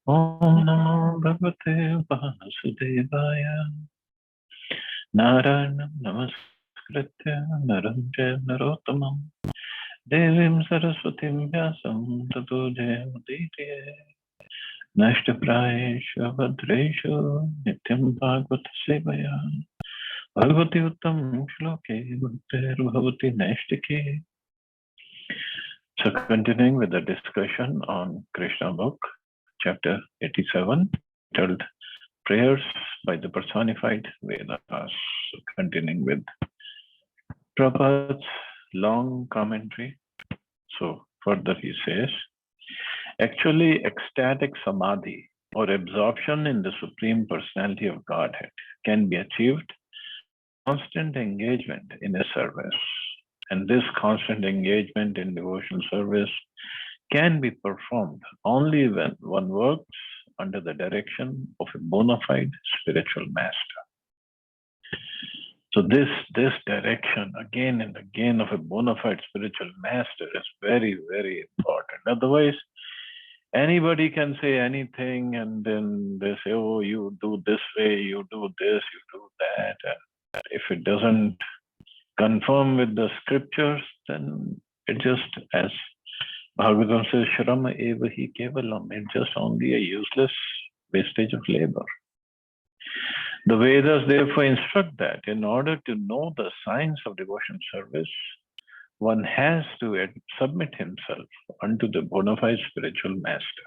Om Namo Bhagavate Vasudevaya. Narayanam Namaskritya Naram Jaya Narottamam Devim Saraswatim Vyasam Tato Jayamudite Nashtaprayeshu Bhadreshu Nityam Bhagavata Sevaya Bhagavati Uttam Shloke Bhaktir Bhavati Nashtake. So continuing with the discussion on Krishna book, chapter 87, titled Prayers by the Personified Vedas. So continuing with Prabhupada's long commentary. So further he says, actually ecstatic samadhi or absorption in the Supreme Personality of Godhead can be achieved by constant engagement in a service. And this constant engagement in devotional service can be performed only when one works under the direction of a bona fide spiritual master. So this direction again and again of a bona fide spiritual master is very, very important. Otherwise, anybody can say anything and then they say, oh, you do this way, you do this, you do that. And if it doesn't conform with the scriptures, then it just, as Bhagavatam says, Shrama eva hi kevalam, it's just only a useless wastage of labor. The Vedas therefore instruct that in order to know the science of devotion service, one has to submit himself unto the bona fide spiritual master.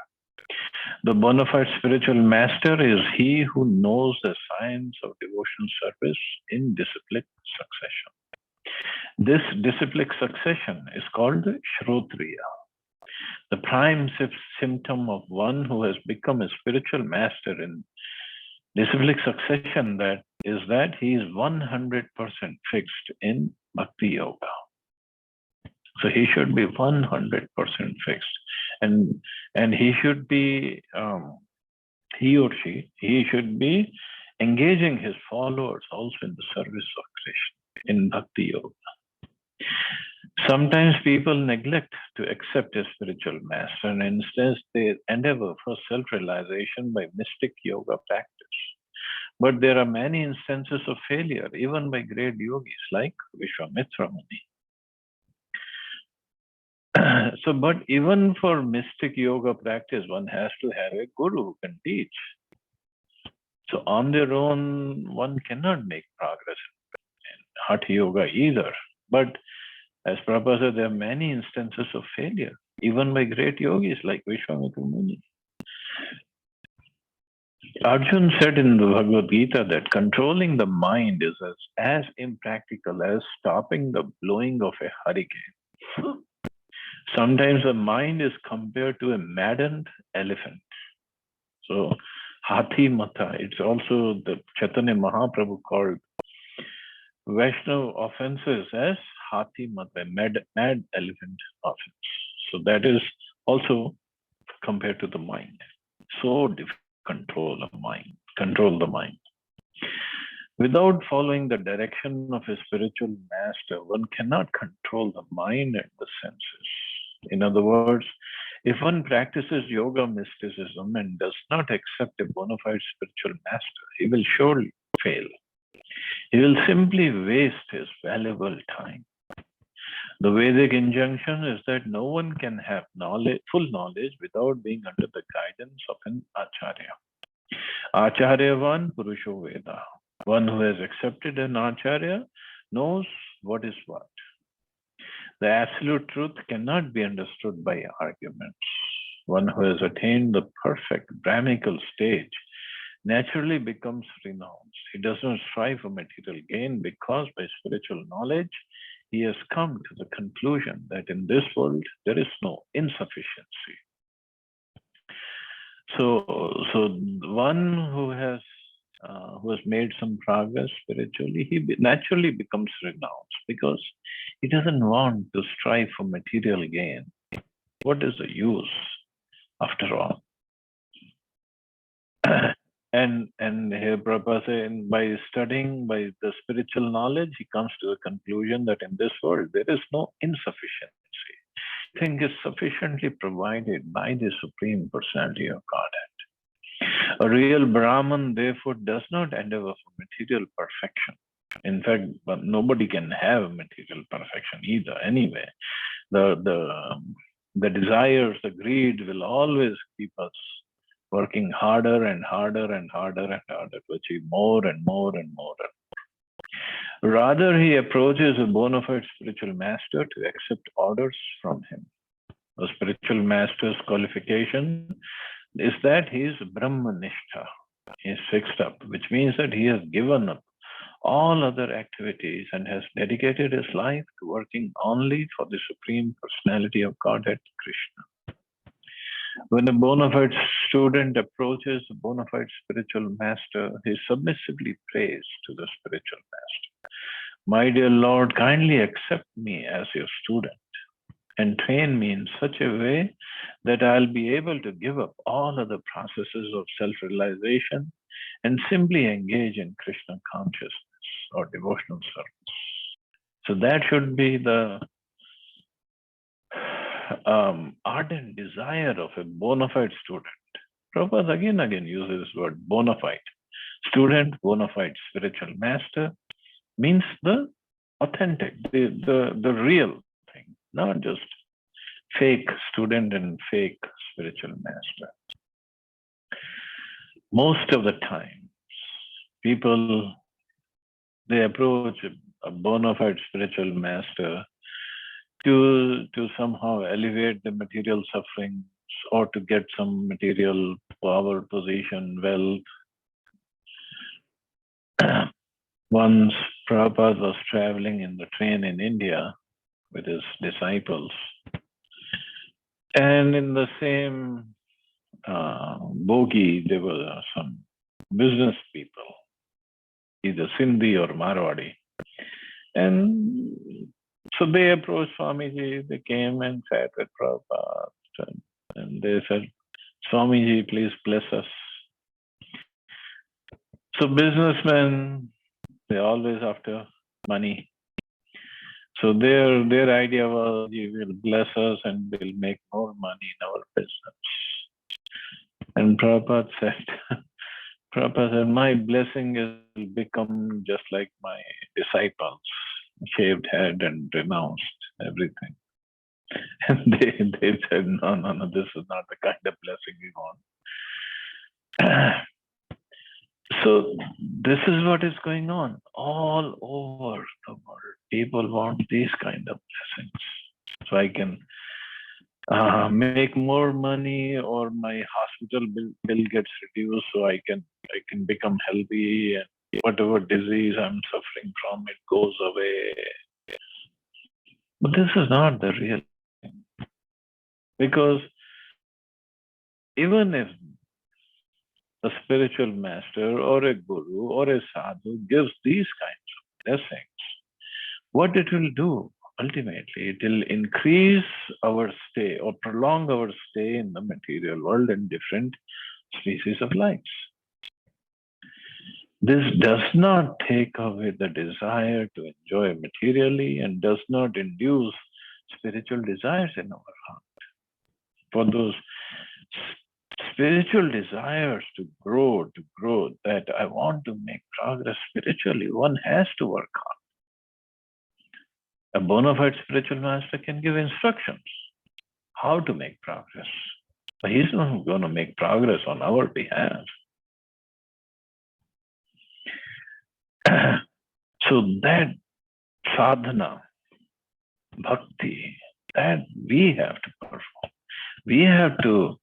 The bona fide spiritual master is he who knows the science of devotion service in disciplic succession. This disciplic succession is called Shrotriya. The prime symptom of one who has become a spiritual master in disciplic succession that he is 100% fixed in bhakti yoga. So he should be 100% fixed, and he should be he or she should be engaging his followers also in the service of Krishna in bhakti yoga. Sometimes people neglect to accept a spiritual master, and instead they endeavor for self-realization by mystic yoga practice. But there are many instances of failure, even by great yogis like Vishwamitra Muni. So, but even for mystic yoga practice, one has to have a guru who can teach. So on their own, one cannot make progress in Hatha yoga either. But as Prabhupada said, there are many instances of failure, even by great yogis like Vishwamitra Muni. Arjun said in the Bhagavad Gita that controlling the mind is as impractical as stopping the blowing of a hurricane. Sometimes the mind is compared to a maddened elephant. So, Hathi Mata, it's also the Chaitanya Mahaprabhu called Vaishnava offenses as Hathi Mata, mad elephant offense. So that is also compared to the mind. So difficult to control the mind. Without following the direction of a spiritual master, one cannot control the mind and the senses. In other words, if one practices yoga mysticism and does not accept a bona fide spiritual master, he will surely fail. He will simply waste his valuable time. The Vedic injunction is that no one can have full knowledge without being under the guidance of an acharya. Acharyavan Purusho Veda. One who has accepted an acharya knows what is what. The absolute truth cannot be understood by arguments. One who has attained the perfect Brahmical stage naturally becomes renounced. He does not strive for material gain because by spiritual knowledge, he has come to the conclusion that in this world, there is no insufficiency. So one who has made some progress spiritually, he naturally becomes renounced because he doesn't want to strive for material gain. What is the use, after all? And here Prabhupada said, by studying by the spiritual knowledge, he comes to the conclusion that in this world there is no insufficiency. Everything is sufficiently provided by the Supreme Personality of Godhead. A real Brahman, therefore, does not endeavor for material perfection. In fact, nobody can have material perfection either. Anyway, the desires, the greed will always keep us working harder and harder and harder and harder to achieve more and more and more. Rather, he approaches a bona fide spiritual master to accept orders from him. A spiritual master's qualification is that he is Brahmanishtha. He is fixed up, which means that he has given up all other activities and has dedicated his life to working only for the Supreme Personality of Godhead, Krishna. When a bona fide student approaches a bona fide spiritual master, he submissively prays to the spiritual master. My dear Lord, kindly accept me as your student and train me in such a way that I'll be able to give up all other processes of self-realization and simply engage in Krishna consciousness or devotional service. So that should be the ardent desire of a bona fide student. Prabhupada again uses this word bona fide. Student, bona fide spiritual master means the authentic, the real thing, not just fake student and fake spiritual master. Most of the time, people, they approach a bona fide spiritual master to somehow alleviate the material sufferings or to get some material power, position, wealth. Once Prabhupada was traveling in the train in India with his disciples, and in the same bogie, there were some business people, either Sindhi or Marwadi. And so they approached Swamiji, they came and sat with Prabhupada, and they said, Swamiji, please bless us. So businessmen, they're always after money. So their idea was, you will bless us and we'll make more money in our business. And Prabhupada said, my blessing will become just like my disciples, shaved head and renounced everything. And they said, no, this is not the kind of blessing we want. So this is what is going on all over the world. People want these kind of blessings. So I can make more money, or my hospital bill gets reduced, so I can become healthy, and whatever disease I'm suffering from, it goes away. But this is not the real thing. Because even if a spiritual master or a guru or a sadhu gives these kinds of blessings, what it will do ultimately, it will increase our stay or prolong our stay in the material world in different species of lives. This does not take away the desire to enjoy materially and does not induce spiritual desires in our heart. For those spiritual desires to grow, that I want to make progress spiritually, one has to work hard. A bona fide spiritual master can give instructions how to make progress, but he's not going to make progress on our behalf. So that sadhana, bhakti, that we have to perform. We have to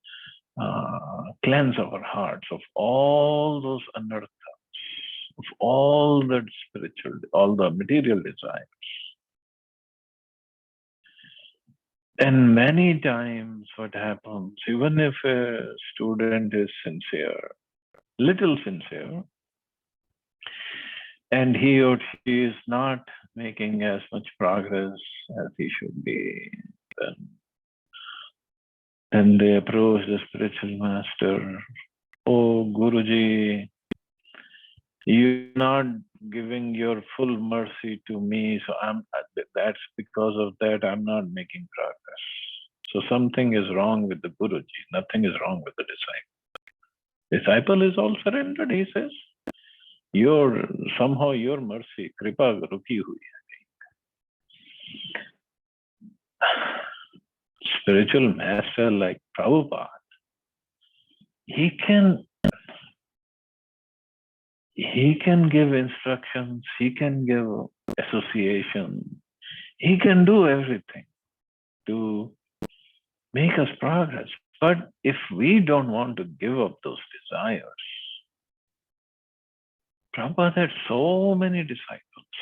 cleanse our hearts of all those anarthas, of all the spiritual, all the material desires. And many times what happens, even if a student is sincere, little sincere, and he or she is not making as much progress as he should be, then they approach the spiritual master. Oh, Guruji, you're not giving your full mercy to me, so that's because of that I'm not making progress. So something is wrong with the Guruji, nothing is wrong with the disciple. Disciple is all surrendered. He says, somehow your mercy, kripa ruki hui hai. Spiritual master like Prabhupada, he can give instructions, he can give association, he can do everything to make us progress. But if we don't want to give up those desires, Prabhupada had so many disciples.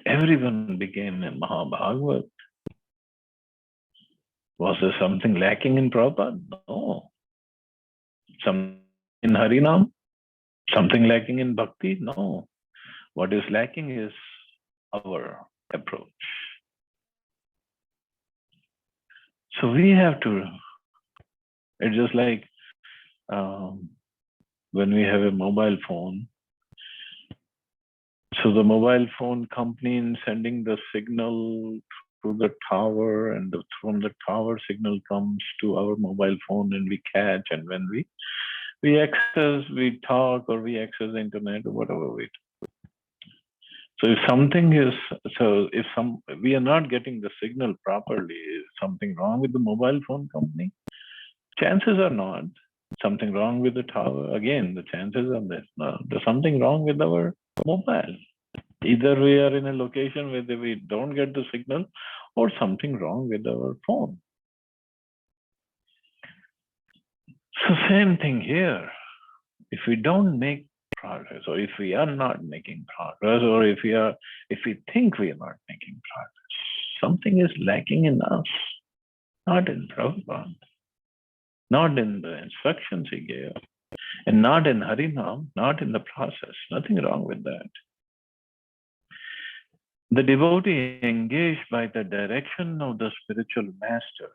Everyone became a Mahabhagavat. Was there something lacking in Prabhupada? No. Something in Harinam? Something lacking in Bhakti? No. What is lacking is our approach. So we have to, it's just like when we have a mobile phone. So the mobile phone company is sending the signal to the tower, and from the tower signal comes to our mobile phone, and we catch, and when we access, we talk, or we access the internet, or whatever we do. So if something is, we are not getting the signal properly, is something wrong with the mobile phone company? Chances are not. Something wrong with the tower? Again, the chances are there's something wrong with our mobile. Either we are in a location where we don't get the signal, or something wrong with our phone. So same thing here. If we don't make progress, or if we are not making progress, or if we think we are not making progress, something is lacking in us, not in Prabhupada, not in the instructions he gave, and not in Harinam, not in the process. Nothing wrong with that. The devotee engaged by the direction of the spiritual master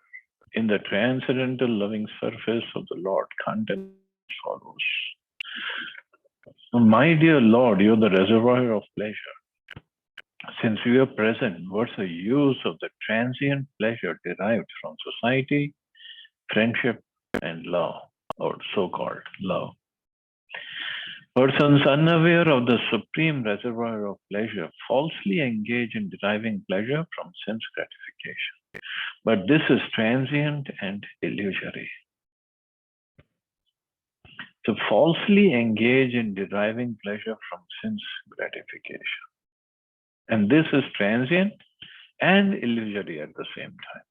in the transcendental loving surface of the Lord contemplates follows. My dear Lord, you're the reservoir of pleasure. Since you are present, what's the use of the transient pleasure derived from society, friendship, and love, or so-called love? Persons unaware of the supreme reservoir of pleasure falsely engage in deriving pleasure from sense gratification. But this is transient and illusory. So falsely engage in deriving pleasure from sense gratification. And this is transient and illusory at the same time.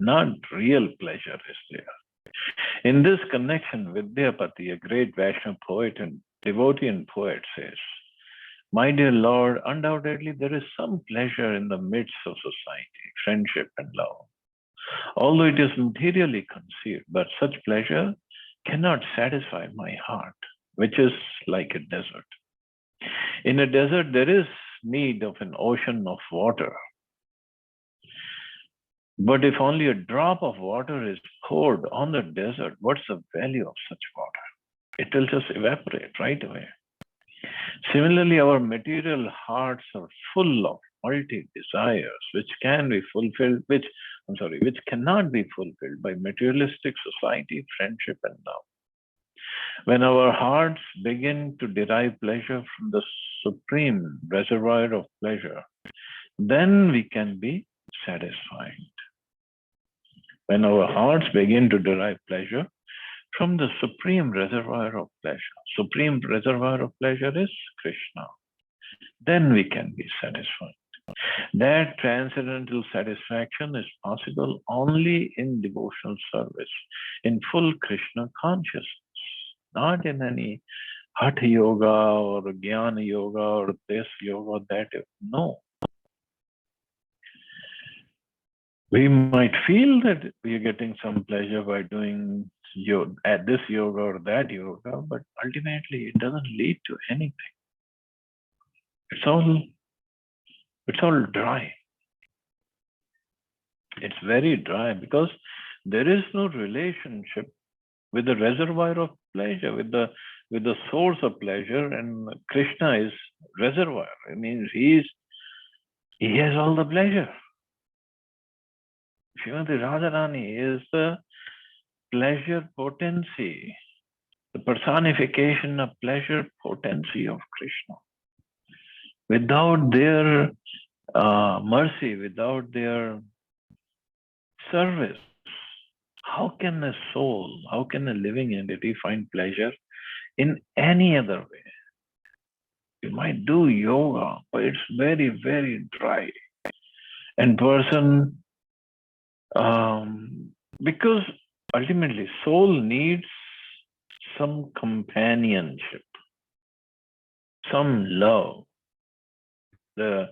Not real pleasure is there. In this connection, Vidyapati, a great Vaishnava poet and devotee and poet, says, my dear Lord, undoubtedly there is some pleasure in the midst of society, friendship, and love. Although it is materially conceived, but such pleasure cannot satisfy my heart, which is like a desert. In a desert, there is need of an ocean of water. But if only a drop of water is poured on the desert, what's the value of such water? It will just evaporate right away. Similarly, our material hearts are full of multi desires, which cannot be fulfilled by materialistic society, friendship, and love. When our hearts begin to derive pleasure from the supreme reservoir of pleasure, then we can be satisfied. When our hearts begin to derive pleasure from the supreme reservoir of pleasure, supreme reservoir of pleasure is Krishna, then we can be satisfied. That transcendental satisfaction is possible only in devotional service, in full Krishna consciousness, not in any Hatha yoga or Jnana yoga or this yoga, that. No. We might feel that we are getting some pleasure by doing this yoga or that yoga, but ultimately it doesn't lead to anything. It's all dry. It's very dry because there is no relationship with the reservoir of pleasure, with the source of pleasure, and Krishna is reservoir. It means he has all the pleasure. Srimati Radharani is the pleasure potency, the personification of pleasure potency of Krishna. Without their mercy, without their service, how can a soul, how can a living entity find pleasure in any other way? You might do yoga, but it's very, very dry. And person, because ultimately soul needs some companionship, some love, the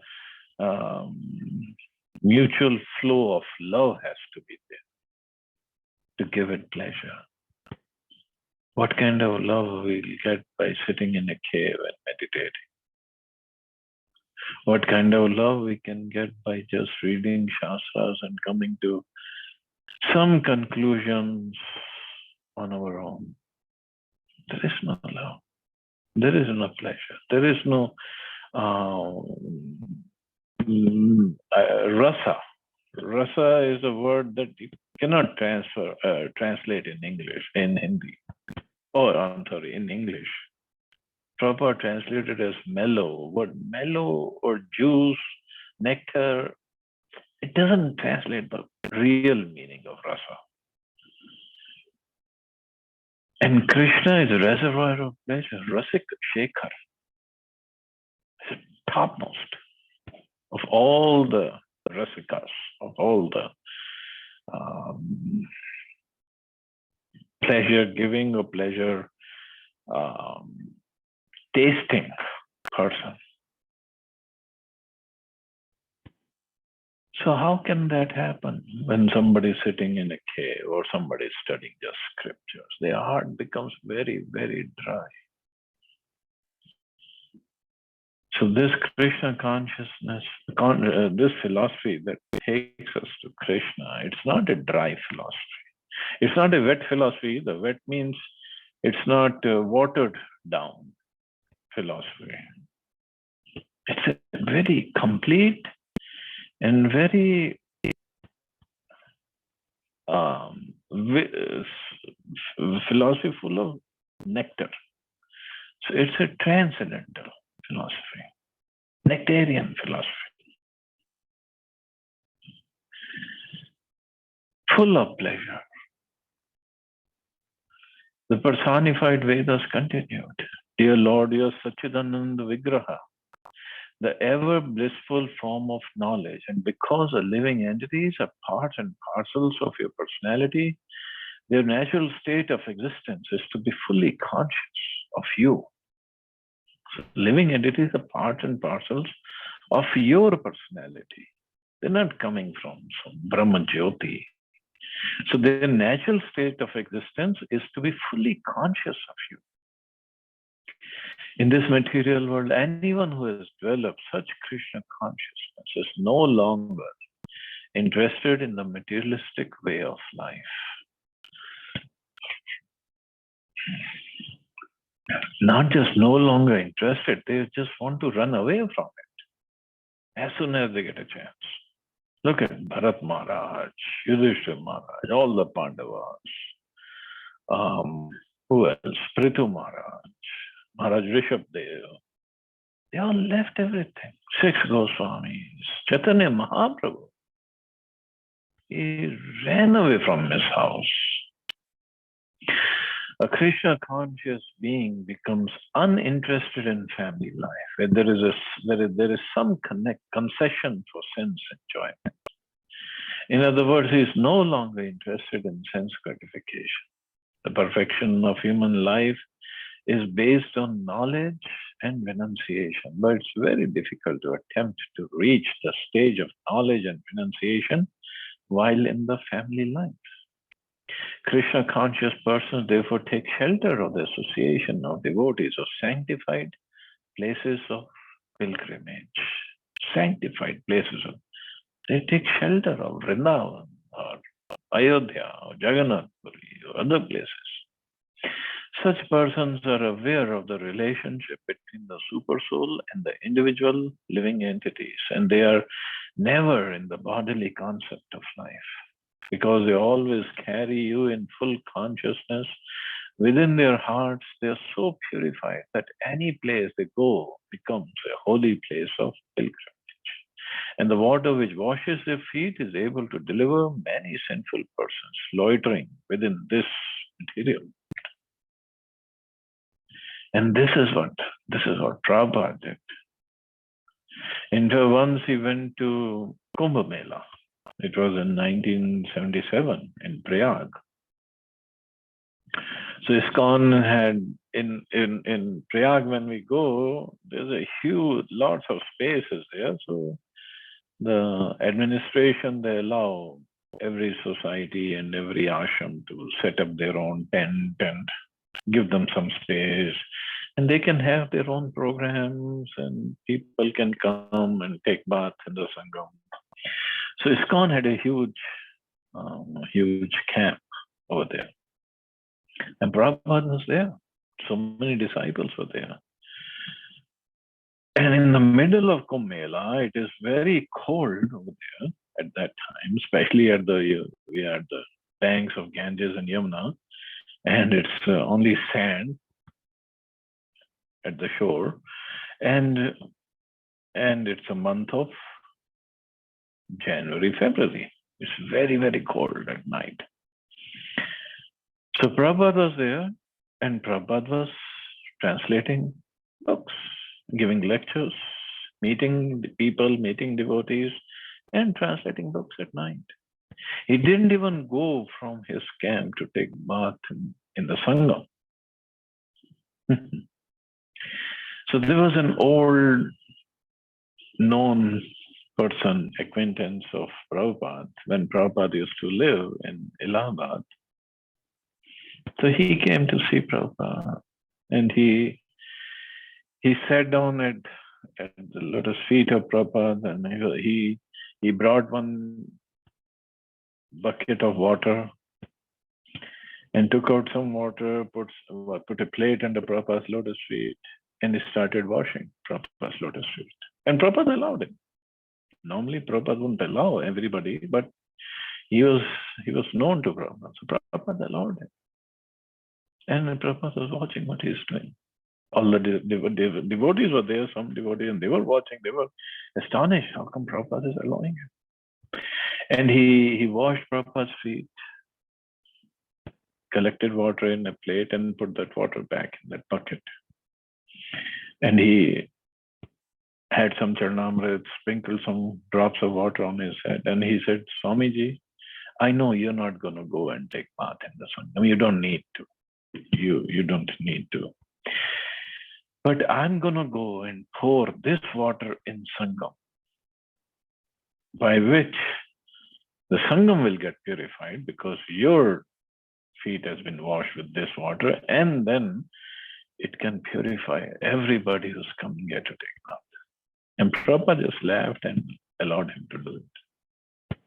mutual flow of love has to be there to give it pleasure. What kind of love we'll get by sitting in a cave and meditating? What kind of love we can get by just reading Shastras and coming to some conclusions on our own? There is no love. There is no pleasure. There is no rasa. Rasa is a word that you cannot translate in English, in Hindi. In English. Proper translated as mellow. Word mellow or juice, nectar, it doesn't translate the real meaning of rasa. And Krishna is a reservoir of pleasure. Rasik Shekhar. It's topmost of all the rasikas, of all the pleasure giving or pleasure tasting person. So how can that happen when somebody is sitting in a cave or somebody is studying just scriptures? Their heart becomes very, very dry. So this Krishna consciousness, this philosophy that takes us to Krishna, it's not a dry philosophy. It's not a wet philosophy either. Wet means it's not watered down philosophy. It's a very complete and very philosophy full of nectar. So it's a transcendental philosophy, nectarian philosophy, full of pleasure. The personified Vedas continued. Dear Lord, dear Satchidananda Vigraha, the ever blissful form of knowledge. And because the living entities are parts and parcels of your personality, their natural state of existence is to be fully conscious of you. So living entities are parts and parcels of your personality. They're not coming from some Brahma Jyoti. So their natural state of existence is to be fully conscious of you. In this material world, anyone who has developed such Krishna consciousness is no longer interested in the materialistic way of life. Not just no longer interested, they just want to run away from it as soon as they get a chance. Look at Bharat Maharaj, Yudhishthira Maharaj, all the Pandavas. Who else? Prithu Maharaj, Maharaj Rishabdev. They all left everything. 6 Goswamis, Chaitanya Mahaprabhu. He ran away from his house. A Krishna conscious being becomes uninterested in family life, where there is some concession for sense enjoyment. In other words, he is no longer interested in sense gratification. The perfection of human life is based on knowledge and renunciation, but it's very difficult to attempt to reach the stage of knowledge and renunciation while in the family life. Krishna conscious persons therefore take shelter of the association of devotees of sanctified places of pilgrimage. Sanctified places of, they take shelter of Vrindavan or Ayodhya or Jagannath Puri or other places. Such persons are aware of the relationship between the supersoul and the individual living entities, and they are never in the bodily concept of life. because they always carry you in full consciousness. Within their hearts, they are so purified that any place they go becomes a holy place of pilgrimage. And the water which washes their feet is able to deliver many sinful persons loitering within this material. And this is what Prabhupada did. And once he went to Kumbh Mela. It was in 1977 in Prayag. So ISKCON had in Prayag, when we go, there's a huge, lots of spaces there. So the administration, they allow every society and every ashram to set up their own tent and give them some space. And they can have their own programs and people can come and take bath in the Sangam. So ISKCON had a huge camp over there. And Prabhupada was there. So many disciples were there. And in the middle of Kumbh Mela, it is very cold over there at that time, especially at the banks of Ganges and Yamuna. And it's only sand at the shore. And it's a month of January, February. It's very, very cold at night. So Prabhupada was there, and Prabhupada was translating books, giving lectures, meeting people, meeting devotees, and translating books at night. He didn't even go from his camp to take bath in the Sangam. So there was an old known person, acquaintance of Prabhupada, when Prabhupada used to live in Allahabad. So he came to see Prabhupada, and he sat down at the lotus feet of Prabhupada, and he brought one bucket of water and took out some water, put a plate under Prabhupada's lotus feet, and he started washing Prabhupada's lotus feet. And Prabhupada allowed him. Normally, Prabhupada wouldn't allow everybody, but he was known to Prabhupada, so Prabhupada allowed him. And Prabhupada was watching what he's doing. All the devotees were there, some devotees, and they were watching. They were astonished. How come Prabhupada is allowing him? And he washed Prabhupada's feet, collected water in a plate, and put that water back in that bucket. And he had some Charnamrit, sprinkled some drops of water on his head. And he said, Swamiji, I know you're not going to go and take bath in the sun. I mean, you don't need to. You don't need to. But I'm going to go and pour this water in Sangam, by which the Sangam will get purified because your feet has been washed with this water, and then it can purify everybody who's coming here to take bath. And Prabhupada just laughed and allowed him to do it.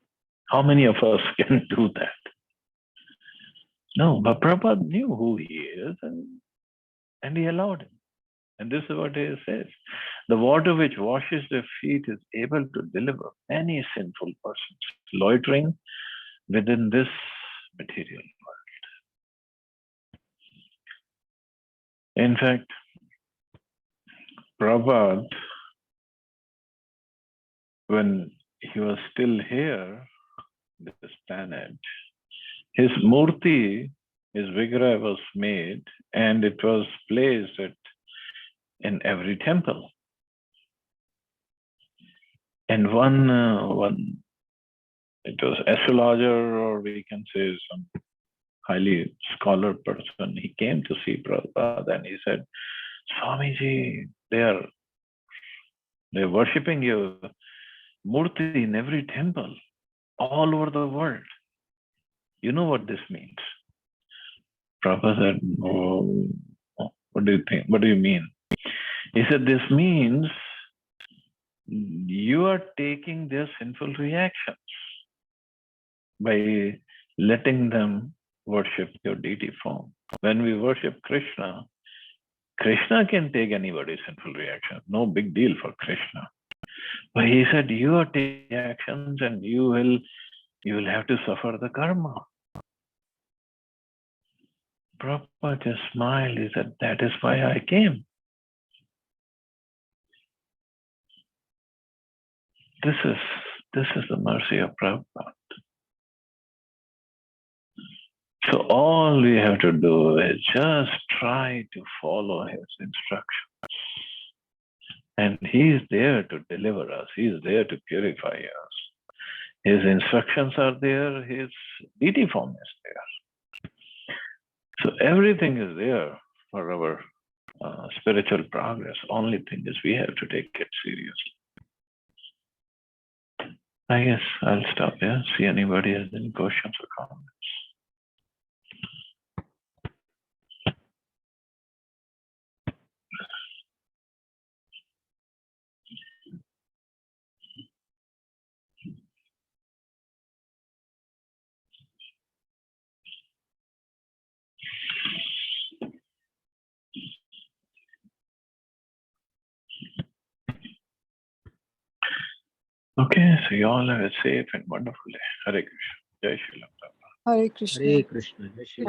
How many of us can do that? No, but Prabhupada knew who he is, and he allowed him. And this is what he says. The water which washes their feet is able to deliver any sinful persons loitering within this material world. In fact, Prabhupada, when he was still here, this planet, his murti, his vigraha was made, and it was placed in every temple. And one it was astrologer, or we can say some highly scholar person, he came to see Prabhupada and he said, Swamiji, they're worshipping your murti in every temple all over the world. You know what this means? Prabhupada said, oh, what do you think? What do you mean? He said, this means you are taking their sinful reactions by letting them worship your deity form. When we worship Krishna, Krishna can take anybody's sinful reaction. No big deal for Krishna. But he said, you are taking actions and you will You will have to suffer the karma. Prabhupada just smiled. He said, that is why I came. This is the mercy of Prabhupada. So all we have to do is just try to follow his instructions. And he is there to deliver us. He is there to purify us. His instructions are there. His deity form is there. So everything is there for our spiritual progress. Only thing is we have to take it seriously. I guess I'll stop here. See anybody has any questions or comments. Okay, so you all have a safe and wonderful day. Hare Krishna. Jai Shri Ram. Hare Krishna. Hare Krishna. Jai Shri